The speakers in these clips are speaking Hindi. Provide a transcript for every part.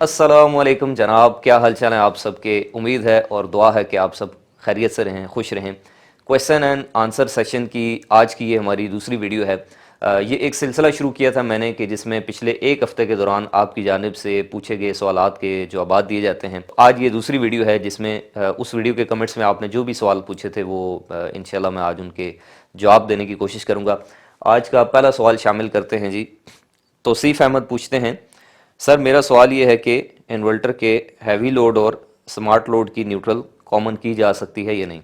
अस्सलामुअलैकुम जनाब, क्या हाल चाल है आप सबके। उम्मीद है और दुआ है कि आप सब खैरियत से रहें, खुश रहें। क्वेश्चन एंड आंसर सेशन की आज की ये हमारी दूसरी वीडियो है। ये एक सिलसिला शुरू किया था मैंने कि जिसमें पिछले एक हफ़्ते के दौरान आपकी जानिब से पूछे गए सवालात के जवाब दिए जाते हैं। आज ये दूसरी वीडियो है जिसमें उस वीडियो के कमेंट्स में आपने जो भी सवाल पूछे थे वो इंशाल्लाह मैं आज उनके जवाब देने की कोशिश करूँगा। आज का पहला सवाल शामिल करते हैं जी। तौसीफ़ अहमद पूछते हैं, सर मेरा सवाल ये है कि इन्वर्टर के हैवी लोड और स्मार्ट लोड की न्यूट्रल कॉमन की जा सकती है या नहीं।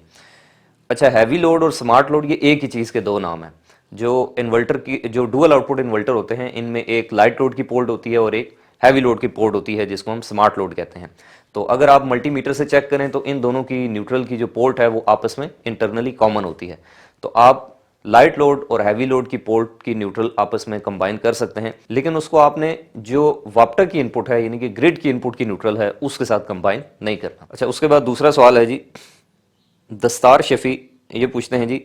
अच्छा, हैवी लोड और स्मार्ट लोड ये एक ही चीज़ के दो नाम हैं। जो इन्वर्टर की जो डुअल आउटपुट इन्वर्टर होते हैं इनमें एक लाइट लोड की पोर्ट होती है और एक हैवी लोड की पोर्ट होती है जिसको हम स्मार्ट लोड कहते हैं। तो अगर आप मल्टीमीटर से चेक करें तो इन दोनों की न्यूट्रल की जो पोर्ट है वो आपस में इंटरनली कॉमन होती है। तो आप लाइट लोड और हैवी लोड की पोर्ट की न्यूट्रल आपस में कंबाइन कर सकते हैं, लेकिन उसको आपने जो वाप्टा की इनपुट है यानी कि ग्रिड की इनपुट की न्यूट्रल है उसके साथ कंबाइन नहीं करना। अच्छा, उसके बाद दूसरा सवाल है जी। दस्तार शफी ये पूछते हैं जी,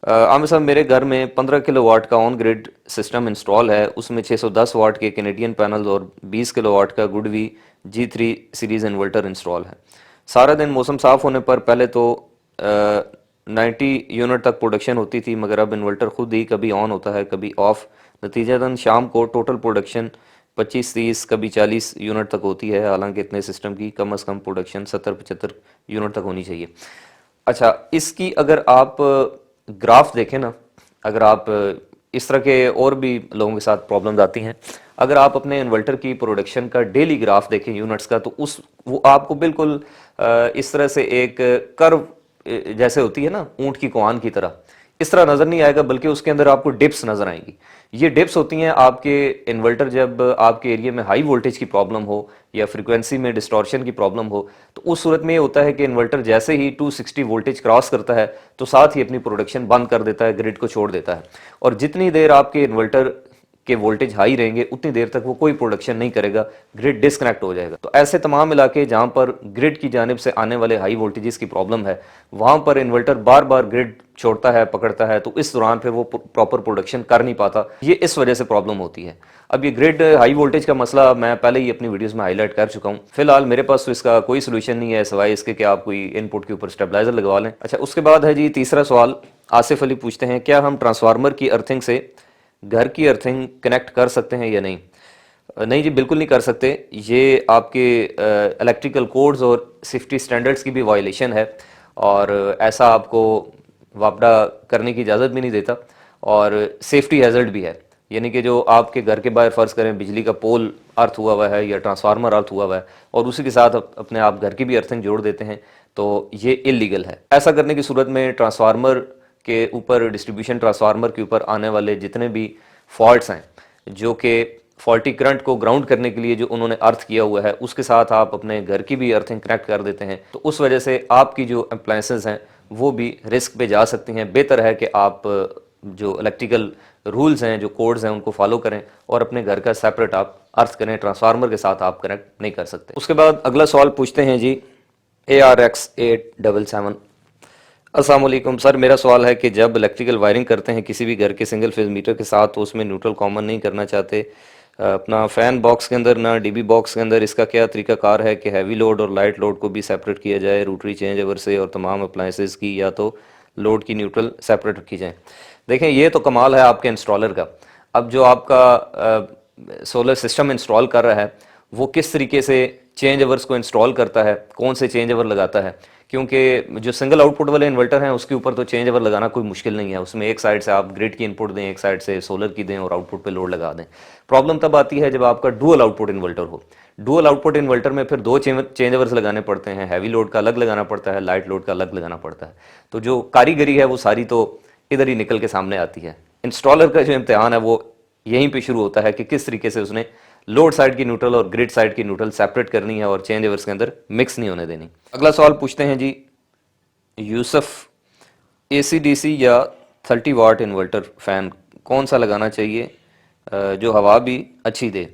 आमिर साहब मेरे घर में 15 किलोवाट का ऑन ग्रिड सिस्टम इंस्टॉल है, उसमें 610 वाट के कैनेडियन पैनल और 20 किलोवाट का GoodWe G3 series inverter install है। सारा दिन मौसम साफ होने पर पहले तो 90 यूनिट तक प्रोडक्शन होती थी, मगर अब इन्वर्टर खुद ही कभी ऑन होता है कभी ऑफ। नतीजतन शाम को टोटल प्रोडक्शन 25-30 कभी 40 यूनिट तक होती है, हालांकि इतने सिस्टम की कम अज़ कम प्रोडक्शन 70-75 यूनिट तक होनी चाहिए। अच्छा, इसकी अगर आप ग्राफ देखें ना, अगर आप इस तरह के और भी लोगों के साथ प्रॉब्लम्स आती हैं, अगर आप अपने इन्वर्टर की प्रोडक्शन का डेली ग्राफ देखें यूनिट्स का, तो उस वो आपको बिल्कुल इस तरह से एक कर्व जैसे होती है ना ऊंट की कोआन की तरह, इस तरह नजर नहीं आएगा, बल्कि उसके अंदर आपको डिप्स नजर आएंगी। ये डिप्स होती हैं आपके इन्वर्टर जब आपके एरिया में हाई वोल्टेज की प्रॉब्लम हो या फ्रीक्वेंसी में डिस्टॉर्शन की प्रॉब्लम हो, तो उस सूरत में ये होता है कि इन्वर्टर जैसे ही 260 वोल्टेज क्रॉस करता है तो साथ ही अपनी प्रोडक्शन बंद कर देता है, ग्रिड को छोड़ देता है। और जितनी देर आपके इन्वर्टर के वोल्टेज हाई रहेंगे उतनी देर तक वो कोई प्रोडक्शन नहीं करेगा, ग्रिड डिस्कनेक्ट हो जाएगा। तो ऐसे तमाम इलाके जहां पर ग्रिड की जानिब से आने वाले हाई वोल्टेजेस की प्रॉब्लम है, वहां पर इन्वर्टर बार बार ग्रिड छोड़ता है, पकड़ता है, तो इस दौरान फिर वो प्रॉपर प्रोडक्शन कर नहीं पाता। ये इस वजह से प्रॉब्लम होती है। अब ये ग्रिड हाई वोल्टेज का मसला मैं पहले ही अपनी वीडियोस में हाईलाइट कर चुका हूँ। फिलहाल मेरे पास तो इसका कोई सोल्यूशन नहीं है सिवाय इसके कि आप कोई इनपुट के ऊपर स्टेबलाइजर लगवा लें। अच्छा, उसके बाद है जी तीसरा सवाल। आसिफ अली पूछते हैं, क्या हम ट्रांसफार्मर की अर्थिंग से घर की अर्थिंग कनेक्ट कर सकते हैं या नहीं। नहीं जी, बिल्कुल नहीं कर सकते। ये आपके इलेक्ट्रिकल कोड्स और सेफ्टी स्टैंडर्ड्स की भी वायलेशन है और ऐसा आपको वापडा करने की इजाज़त भी नहीं देता और सेफ्टी हैजर्ड भी है। यानी कि जो आपके घर के बाहर फ़र्ज़ करें बिजली का पोल अर्थ हुआ है या ट्रांसफार्मर अर्थ हुआ है और उसी के साथ अपने आप घर की भी अर्थिंग जोड़ देते हैं, तो ये इलीगल है। ऐसा करने की सूरत में ट्रांसफार्मर के ऊपर, डिस्ट्रीब्यूशन ट्रांसफार्मर के ऊपर आने वाले जितने भी फॉल्ट्स हैं, जो कि फॉल्टी करंट को ग्राउंड करने के लिए जो उन्होंने अर्थ किया हुआ है, उसके साथ आप अपने घर की भी अर्थिंग कनेक्ट कर देते हैं, तो उस वजह से आपकी जो अप्लायंसेस हैं वो भी रिस्क पे जा सकती हैं। बेहतर है कि आप जो इलेक्ट्रिकल रूल्स हैं, जो कोड्स हैं, उनको फॉलो करें और अपने घर का सेपरेट आप अर्थ करें। ट्रांसफार्मर के साथ आप कनेक्ट नहीं कर सकते। उसके बाद अगला सवाल पूछते हैं जी ARX877। अस्सलाम वालेकुम सर, मेरा सवाल है कि जब इलेक्ट्रिकल वायरिंग करते हैं किसी भी घर के सिंगल फेज मीटर के साथ, तो उसमें न्यूट्रल कॉमन नहीं करना चाहते अपना फैन बॉक्स के अंदर ना डीबी बॉक्स के अंदर, इसका क्या तरीकाकार है कि हैवी लोड और लाइट लोड को भी सेपरेट किया जाए रोटरी चेंज ओवर से, और तमाम अप्लाइंसेस की या तो लोड की न्यूट्रल सेपरेट रखी जाए। देखें, ये तो कमाल है आपके इंस्टॉलर का। अब जो आपका सोलर सिस्टम इंस्टॉल कर रहा है वो किस तरीके से चेंज ओवर्स को इंस्टॉल करता है, कौन से चेंज ओवर लगाता है, क्योंकि जो सिंगल आउटपुट वाले इन्वर्टर हैं उसके ऊपर तो चेंज ओवर लगाना कोई मुश्किल नहीं है। उसमें एक साइड से आप ग्रिड की इनपुट दें, एक साइड से सोलर की दें और आउटपुट पे लोड लगा दें। प्रॉब्लम तब आती है जब आपका डुअल आउटपुट इन्वर्टर हो। डुअल आउटपुट इन्वर्टर में फिर दो चेंज ओवर्स लगाने पड़ते हैं, हैवी लोड का अलग लगाना पड़ता है, लाइट लोड का अलग लगाना पड़ता है। तो जो कारीगरी है वो सारी तो इधर ही निकल के सामने आती है। इंस्टॉलर का जो इम्तिहान है वो यहीं पे शुरू होता है कि किस तरीके से उसने लोड साइड की न्यूट्रल और ग्रिड साइड की न्यूट्रल सेपरेट करनी है और चेंज ओवर्स के अंदर मिक्स नहीं होने देनी। अगला सवाल पूछते हैं जी यूसुफ, AC/DC या 30 वाट इन्वर्टर फैन कौन सा लगाना चाहिए जो हवा भी अच्छी दे।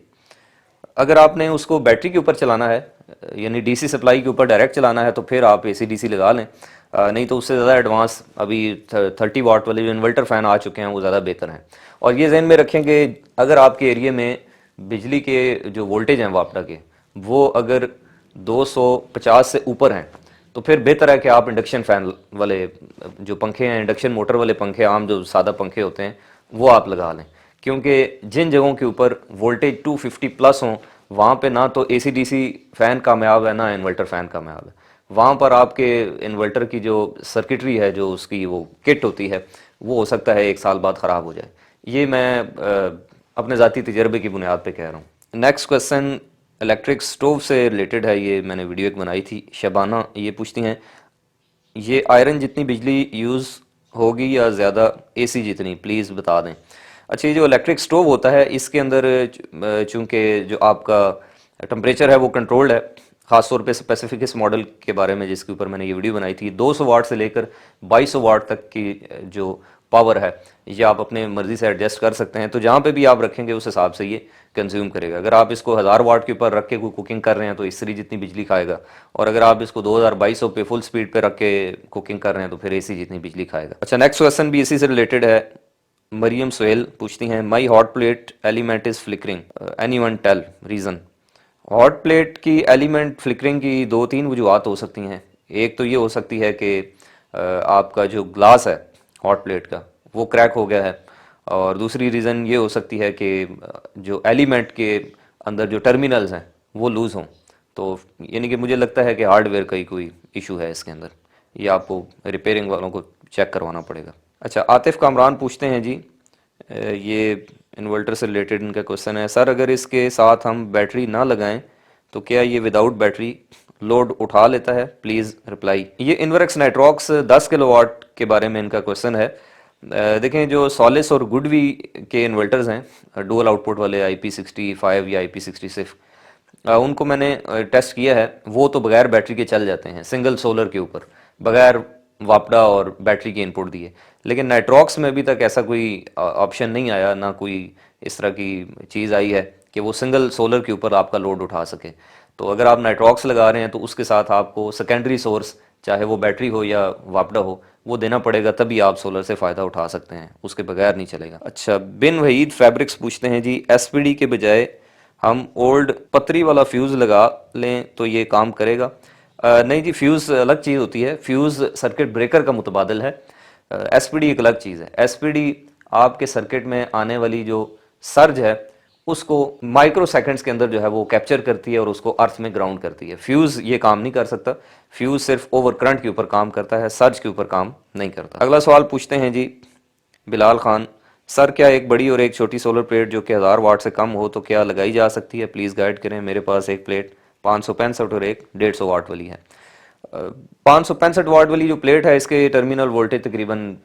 अगर आपने उसको बैटरी के ऊपर चलाना है यानी DC सप्लाई के ऊपर डायरेक्ट चलाना है तो फिर आप AC/DC लगा लें, नहीं तो उससे ज़्यादा एडवांस अभी 30 वाट वाले जो इन्वर्टर फ़ैन आ चुके हैं वो ज़्यादा बेहतर हैं। और ये जहन में रखें कि अगर आपके एरिया में बिजली के जो वोल्टेज हैं वापडा के वो अगर 250 से ऊपर हैं तो फिर बेहतर है कि आप इंडक्शन फैन वाले जो पंखे हैं, इंडक्शन मोटर वाले पंखे, आम जो सादा पंखे होते हैं, वो आप लगा लें। क्योंकि जिन जगहों के ऊपर वोल्टेज 250 प्लस हों, वहाँ पे ना तो एसी डीसी फैन कामयाब है, ना इन्वर्टर फैन कामयाब है। वहाँ पर आपके इन्वर्टर की जो सर्किटरी है, जो उसकी वो किट होती है, वो हो सकता है 1 साल बाद ख़राब हो जाए। ये मैं अपने ज़ाती तजर्बे की बुनियाद पे कह रहा हूँ। नेक्स्ट क्वेश्चन इलेक्ट्रिक स्टोव से रिलेटेड है। ये मैंने वीडियो एक बनाई थी। शबाना ये पूछती हैं, ये आयरन जितनी बिजली यूज़ होगी या ज़्यादा एसी जितनी, प्लीज़ बता दें। अच्छा, ये जो इलेक्ट्रिक स्टोव होता है, इसके अंदर चूँकि जो आपका टेम्परेचर है वो कंट्रोल्ड है। ख़ासतौर पे स्पेसिफिक इस मॉडल के बारे में जिसके ऊपर मैंने ये वीडियो बनाई थी, 200 वाट से लेकर 2200 वाट तक की जो पावर है, ये आप अपने मर्ज़ी से एडजस्ट कर सकते हैं। तो जहाँ पे भी आप रखेंगे उस हिसाब से ये कंज्यूम करेगा। अगर आप इसको 1000 वाट के ऊपर रख के कोई कुकिंग कर रहे हैं तो इस्त्री जितनी बिजली खाएगा, और अगर आप इसको 2200 पे फुल स्पीड पे रख के कुकिंग कर रहे हैं तो फिर एसी जितनी बिजली खाएगा। अच्छा, नेक्स्ट क्वेश्चन भी इसी से रिलेटेड है। मरियम सोहेल पूछती हैं, my hot plate element is flickering, anyone tell reason. Hot plate की एलिमेंट फ्लिकरिंग की दो तीन वजूहत हो सकती हैं। एक तो ये हो सकती है कि आपका जो ग्लास है हॉट प्लेट का वो क्रैक हो गया है, और दूसरी रीज़न ये हो सकती है कि जो एलिमेंट के अंदर जो टर्मिनल्स हैं वो लूज़ हों। तो यानी कि मुझे लगता है कि हार्डवेयर का ही कोई इशू है इसके अंदर, ये आपको रिपेयरिंग वालों को चेक करवाना पड़ेगा। अच्छा, आतिफ कामरान पूछते हैं जी, ये इन्वर्टर से रिलेटेड इनका क्वेश्चन है, सर अगर इसके साथ हम बैटरी ना लगाएं तो क्या ये विदाउट बैटरी लोड उठा लेता है, प्लीज़ रिप्लाई। ये इन्वर्क्स नाइट्रॉक्स 10 किलोवाट के बारे में इनका क्वेश्चन है। देखें, जो सॉलिस और गुडवी के इन्वर्टर्स हैं डुअल आउटपुट वाले IP65 या IP66, उनको मैंने टेस्ट किया है। वो तो बगैर बैटरी के चल जाते हैं सिंगल सोलर के ऊपर, बगैर वापडा और बैटरी के इनपुट दिए। लेकिन नाइट्रॉक्स में अभी तक ऐसा कोई ऑप्शन नहीं आया, ना कोई इस तरह की चीज़ आई है कि वो सिंगल सोलर के ऊपर आपका लोड उठा सके। तो अगर आप नाइट्रॉक्स लगा रहे हैं तो उसके साथ आपको सेकेंडरी सोर्स, चाहे वो बैटरी हो या वापडा हो, वो देना पड़ेगा, तभी आप सोलर से फ़ायदा उठा सकते हैं, उसके बगैर नहीं चलेगा। अच्छा, बिन वहीद फैब्रिक्स पूछते हैं जी, एसपीडी के बजाय हम ओल्ड पतरी वाला फ्यूज़ लगा लें तो ये काम करेगा? नहीं जी, फ्यूज़ अलग चीज़ होती है। फ्यूज़ सर्किट ब्रेकर का मुतबादल है। एसपीडी एक अलग चीज़ है। एसपीडी आपके सर्किट में आने वाली जो सर्ज है उसको माइक्रो सेकंड्स के अंदर जो है वो कैप्चर करती है और उसको अर्थ में ग्राउंड करती है। फ्यूज़ ये काम नहीं कर सकता। फ्यूज़ सिर्फ ओवर करंट के ऊपर काम करता है, सर्ज के ऊपर काम नहीं करता। अगला सवाल पूछते हैं जी बिलाल खान, सर क्या एक बड़ी और एक छोटी सोलर प्लेट जो कि 1000 वाट से कम हो तो क्या लगाई जा सकती है, प्लीज़ गाइड करें। मेरे पास एक प्लेट 565 और एक 150 वाट वाली है। 565 वाट वाली जो प्लेट है इसके टर्मिनल वोल्टेज तकरीबन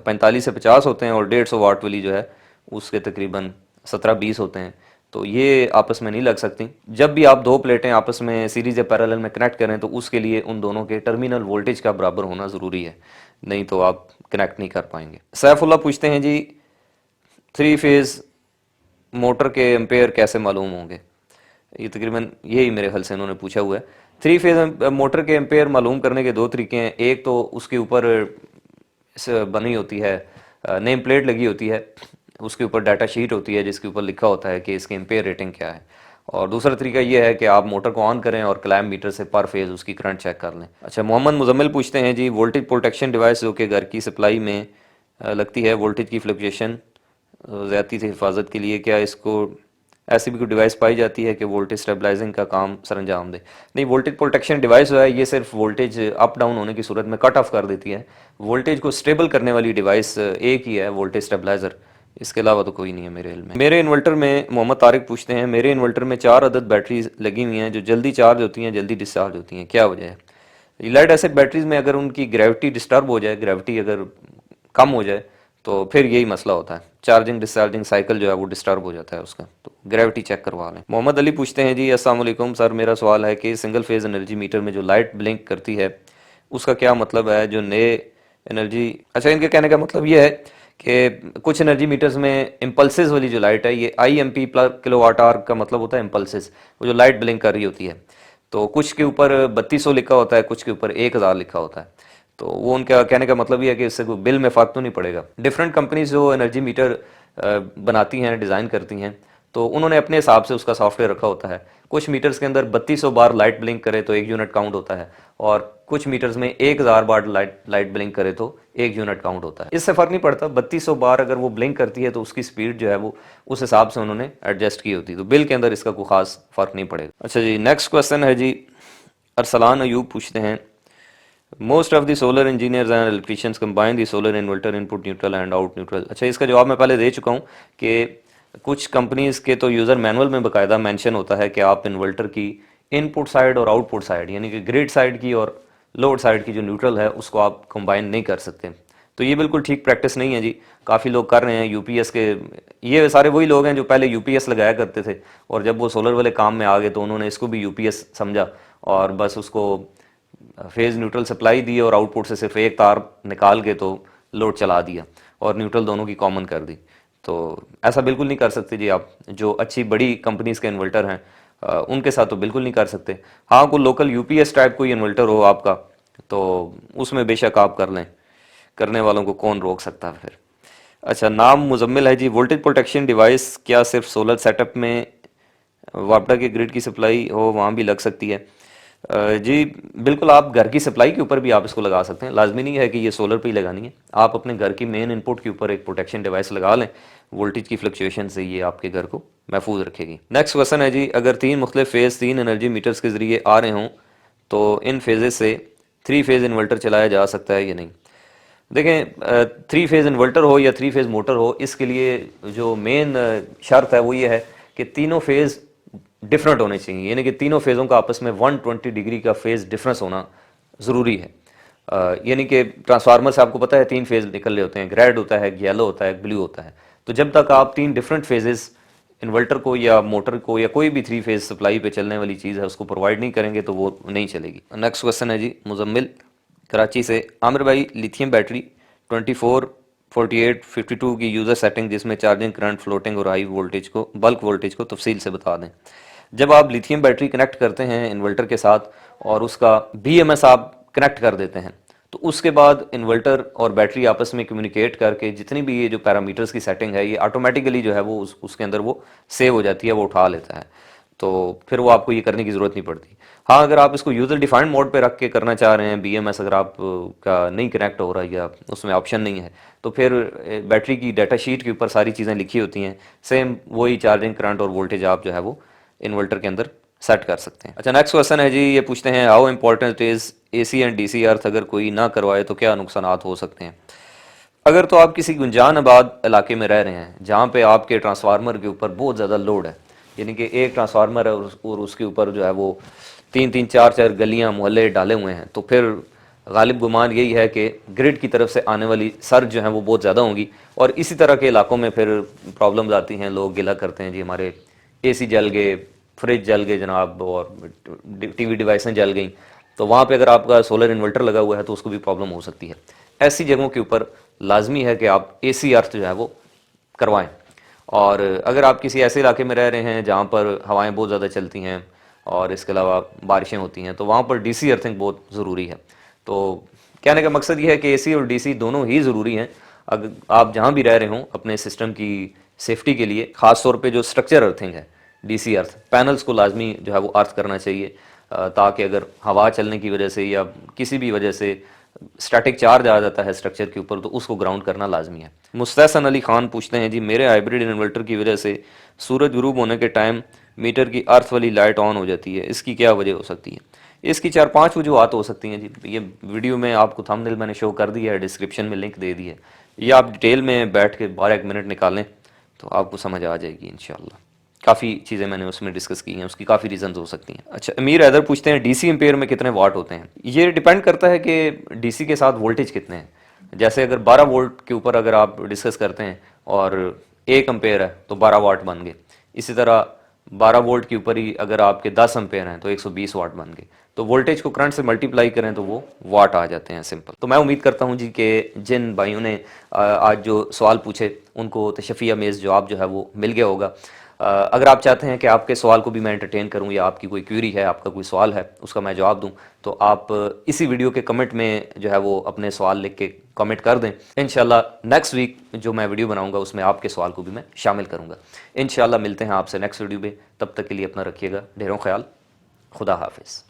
45 से 50 होते हैं, और 150 वाट वाली जो है उसके तकरीबन 17-20 होते हैं। तो ये आपस में नहीं लग सकती। जब भी आप दो प्लेटें आपस में सीरीज या पैरेलल में कनेक्ट करें तो उसके लिए उन दोनों के टर्मिनल वोल्टेज का बराबर होना ज़रूरी है, नहीं तो आप कनेक्ट नहीं कर पाएंगे। सैफुल्ला पूछते हैं जी, 3 फेज़ मोटर के एम्पेयर कैसे मालूम होंगे? ये तकरीबन यही मेरे ख्याल से इन्होंने पूछा हुआ है। 3 फेज़ मोटर के एम्पेयर मालूम करने के दो तरीके हैं। एक तो उसके ऊपर बनी होती है, नेम प्लेट लगी होती है, उसके ऊपर डाटा शीट होती है जिसके ऊपर लिखा होता है कि इसकी एम्पेयर रेटिंग क्या है। और दूसरा तरीका ये है कि आप मोटर को ऑन करें और क्लैम मीटर से पर फेज़ उसकी करंट चेक कर लें। अच्छा, मोहम्मद मुजम्मिल पूछते हैं जी, वोल्टेज प्रोटेक्शन डिवाइस जो कि घर की सप्लाई में लगती है, वोल्टेज की फ्लक्चुएशन ज़्यादती से हिफाजत के लिए, क्या इसको ऐसी भी कोई डिवाइस पाई जाती है कि वोल्टेज स्टेबलाइजिंग का काम सरंजाम दे? नहीं, वोल्टेज प्रोटेक्शन डिवाइस जो है ये सिर्फ वोल्टेज अप डाउन होने की सूरत में कट ऑफ कर देती है। वोल्टेज को स्टेबल करने वाली डिवाइस एक ही है, वोल्टेज स्टेबलाइजर। इसके अलावा तो कोई नहीं है मेरे इल्म में। मेरे इन्वर्टर में, मोहम्मद तारिक पूछते हैं, मेरे इन्वर्टर में 4 अदद बैटरीज लगी हुई हैं जो जल्दी चार्ज होती हैं, जल्दी डिस्चार्ज होती हैं, क्या वजह है? लेड एसिड बैटरीज में अगर उनकी ग्रेविटी डिस्टर्ब हो जाए, ग्रेविटी अगर कम हो जाए तो फिर यही मसला होता है, चार्जिंग डिस्चार्जिंग साइकिल जो है वो डिस्टर्ब हो जाता है उसका, तो ग्रेविटी चेक करवा लें। मोहम्मद अली पूछते हैं जी, अस्सलाम वालेकुम सर, मेरा सवाल है कि सिंगल फेज एनर्जी मीटर में जो लाइट ब्लिंक करती है उसका क्या मतलब है? जो नए एनर्जी, अच्छा, इनके कहने का मतलब ये है कि कुछ एनर्जी मीटर्स में इम्पल्सिस वाली जो लाइट है, ये IMP किलोवाट आवर का मतलब होता है इम्पल्सिस, वो जो लाइट ब्लिंक कर रही होती है। तो कुछ के ऊपर 3200 लिखा होता है, कुछ के ऊपर 1000 लिखा होता है। तो वो उनका कहने का मतलब ये है कि इससे कोई बिल में फ़र्क तो नहीं पड़ेगा। डिफरेंट कंपनीज जो एनर्जी मीटर बनाती हैं, डिज़ाइन करती हैं, तो उन्होंने अपने हिसाब से उसका सॉफ्टवेयर रखा होता है। कुछ मीटर्स के अंदर 3200 बार लाइट ब्लिंक करे तो 1 यूनिट काउंट होता है, और कुछ मीटर्स में 1000 बार लाइट ब्लिंक करे तो 1 यूनिट काउंट होता है। इससे फर्क नहीं पड़ता, 3200 बार अगर वो ब्लिंक करती है तो उसकी स्पीड जो है वो उस हिसाब से उन्होंने एडजस्ट की होती है, तो बिल के अंदर इसका कोई खास फर्क नहीं पड़ेगा। अच्छा जी, नेक्स्ट क्वेश्चन है जी, अरसलान अयूब पूछते हैं, most of the solar engineers and electricians combine the solar inverter input neutral and out neutral. अच्छा, इसका जवाब मैं पहले दे चुका हूँ कि कुछ कंपनीज़ के तो यूज़र मैनुअल में बाकायदा मेंशन होता है कि आप इन्वर्टर की इनपुट साइड और आउटपुट साइड, यानी कि ग्रिड साइड की और लोड साइड की जो न्यूट्रल है उसको आप कंबाइन नहीं कर सकते। तो ये बिल्कुल ठीक प्रैक्टिस नहीं है जी। काफ़ी लोग कर रहे हैं यूपीएस के, ये सारे वही लोग हैं जो पहले यूपीएस लगाया करते थे, और जब वो सोलर वाले काम में आ गए तो उन्होंने इसको भी यूपीएस समझा और बस उसको फेज़ न्यूट्रल सप्लाई दी और आउटपुट से सिर्फ एक तार निकाल के तो लोड चला दिया और न्यूट्रल दोनों की कॉमन कर दी। तो ऐसा बिल्कुल नहीं कर सकते जी आप। जो अच्छी बड़ी कंपनीज़ के इन्वर्टर हैं उनके साथ तो बिल्कुल नहीं कर सकते। हाँ, कोई लोकल यूपीएस टाइप कोई इन्वर्टर हो आपका तो उसमें बेशक आप कर लें, करने वालों को कौन रोक सकता है फिर। अच्छा, नाम मुजम्मिल है जी, वोल्टेज प्रोटेक्शन डिवाइस क्या सिर्फ सोलर सेटअप में वापडा के ग्रिड की सप्लाई हो वहाँ भी लग सकती है? जी बिल्कुल, आप घर की सप्लाई के ऊपर भी आप इसको लगा सकते हैं, लाजमी नहीं है कि ये सोलर पे ही लगानी है। आप अपने घर की मेन इनपुट के ऊपर एक प्रोटेक्शन डिवाइस लगा लें, वोल्टेज की फ्लक्चुएशन से ये आपके घर को महफूज रखेगी। नेक्स्ट क्वेश्चन है जी, अगर 3 मुख्तलिफ फेज़ 3 एनर्जी मीटर्स के ज़रिए आ रहे हों तो इन फेजेस से 3 फेज़ इन्वर्टर चलाया जा सकता है या नहीं? देखें, 3 फेज़ इन्वर्टर हो या 3 फेज़ मोटर हो, इसके लिए जो मेन शर्त है वो ये है कि तीनों फेज़ डिफरेंट होने चाहिए, यानी कि तीनों फेज़ों का आपस में 120 डिग्री का फेज़ डिफरेंस होना ज़रूरी है। यानी कि ट्रांसफार्मर से आपको पता है 3 फेज़ निकल रहे होते हैं, रेड होता है, येलो होता है, ब्लू होता है। तो जब तक आप 3 डिफरेंट फेजेस इन्वर्टर को या मोटर को या कोई भी 3 फेज़ सप्लाई पे चलने वाली चीज़ है उसको प्रोवाइड नहीं करेंगे तो वो नहीं चलेगी। नेक्स्ट क्वेश्चन है जी, मुजम्मिल कराची से, आमिर भाई लिथियम बैटरी 24, 48, 52 की यूज़र सेटिंग जिसमें चार्जिंग करंट, फ्लोटिंग और हाई वोल्टेज को, बल्क वोल्टेज को तफसील से बता दें। जब आप लिथियम बैटरी कनेक्ट करते हैं इन्वर्टर के साथ और उसका बीएमएस आप कनेक्ट कर देते हैं तो उसके बाद इन्वर्टर और बैटरी आपस में कम्युनिकेट करके जितनी भी ये जो पैरामीटर्स की सेटिंग है ये ऑटोमेटिकली जो है वो उसके अंदर वो सेव हो जाती है, वो उठा लेता है। तो फिर वो आपको ये करने की ज़रूरत नहीं पड़ती। हाँ, अगर आप इसको यूज़र डिफाइंड मोड पे रख के करना चाह रहे हैं, बीएमएस अगर आप का नहीं कनेक्ट हो रहा है या उसमें ऑप्शन नहीं है, तो फिर बैटरी की डाटा शीट के ऊपर सारी चीज़ें लिखी होती हैं, सेम वही चार्जिंग करंट और वोल्टेज आप जो है वो इन्वर्टर के अंदर सेट कर सकते हैं। अच्छा, नेक्स्ट क्वेश्चन है जी, ये पूछते हैं, how important is AC and DC earth, अगर कोई ना करवाए तो क्या नुकसान हो सकते हैं? अगर तो आप किसी गुंजान आबाद इलाके में रह रहे हैं जहाँ पे आपके ट्रांसफार्मर के ऊपर बहुत ज़्यादा लोड है, यानी कि एक ट्रांसफार्मर है और उसके ऊपर जो है वो 3-3, 4-4 गलियाँ मोहल्ले डाले हुए हैं, तो फिर गालिब गुमान यही है कि ग्रिड की तरफ से आने वाली सर्ज जो है वो बहुत ज़्यादा होंगी, और इसी तरह के इलाकों में फिर प्रॉब्लम्स आती हैं। लोग गिला करते हैं जी हमारे एसी जल गए, फ्रिज जल गए जनाब, और टीवी डिवाइसें जल गई। तो वहाँ पे अगर आपका सोलर इन्वर्टर लगा हुआ है तो उसको भी प्रॉब्लम हो सकती है। ऐसी जगहों के ऊपर लाजमी है कि आप एसी अर्थ जो है वो करवाएं। और अगर आप किसी ऐसे इलाके में रह रहे हैं जहाँ पर हवाएं बहुत ज़्यादा चलती हैं और इसके अलावा बारिशें होती हैं तो वहाँ पर डीसी अर्थिंग बहुत ज़रूरी है। तो कहने का मकसद ये है कि एसी और डीसी दोनों ही ज़रूरी हैं अगर आप जहाँ भी रह रहे हों अपने सिस्टम की सेफ्टी के लिए। ख़ास तौर पे जो स्ट्रक्चर अर्थिंग है, डीसी अर्थ पैनल्स को लाजमी जो है वो अर्थ करना चाहिए, ताकि अगर हवा चलने की वजह से या किसी भी वजह से स्टैटिक चार्ज आ जाता है स्ट्रक्चर के ऊपर तो उसको ग्राउंड करना लाजमी है। मुस्तहसन अली खान पूछते हैं जी, मेरे हाइब्रिड इन्वर्टर की वजह से सूरज गुरूब होने के टाइम मीटर की अर्थ वाली लाइट ऑन हो जाती है, इसकी क्या वजह हो सकती है? इसकी 4-5 वजूहत हो सकती हैं जी। ये वीडियो में आपको थंबनेल मैंने शो कर दिया है, डिस्क्रिप्शन में लिंक दे दी है, ये आप डिटेल में बैठ के 12-1 मिनट निकालें तो आपको समझ आ जाएगी इंशाल्लाह। काफ़ी चीज़ें मैंने उसमें डिस्कस की हैं, उसकी काफ़ी रीजंस हो सकती हैं। अच्छा, अमीर हैदर पूछते हैं, डीसी एम्पेयर में कितने वाट होते हैं? ये डिपेंड करता है कि डीसी के साथ वोल्टेज कितने हैं। जैसे अगर 12 वोल्ट के ऊपर अगर आप डिस्कस करते हैं और 1 एम्पेयर है तो 12 वाट बन गए। इसी तरह 12 वोल्ट के ऊपर ही अगर आपके 10 एम्पेयर हैं तो 120 वाट बन गए। तो वोल्टेज को करंट से मल्टीप्लाई करें तो वो वाट आ जाते हैं, सिंपल। तो मैं उम्मीद करता हूँ जी कि जिन भाइयों ने आज जो सवाल पूछे उनको तशफ़िया मेज़ जवाब जो है वो मिल गया होगा। अगर आप चाहते हैं कि आपके सवाल को भी मैं एंटरटेन करूं या आपकी कोई क्वेरी है, आपका कोई सवाल है, उसका मैं जवाब दूं, तो आप इसी वीडियो के कमेंट में जो है वो अपने सवाल लिख के कमेंट कर दें। इंशाल्लाह नेक्स्ट वीक जो मैं वीडियो बनाऊंगा उसमें आपके सवाल को भी मैं शामिल करूंगा। इंशाल्लाह मिलते हैं आपसे नेक्स्ट वीडियो में, तब तक के लिए अपना रखिएगा ढेरों ख्याल। खुदा हाफिज़।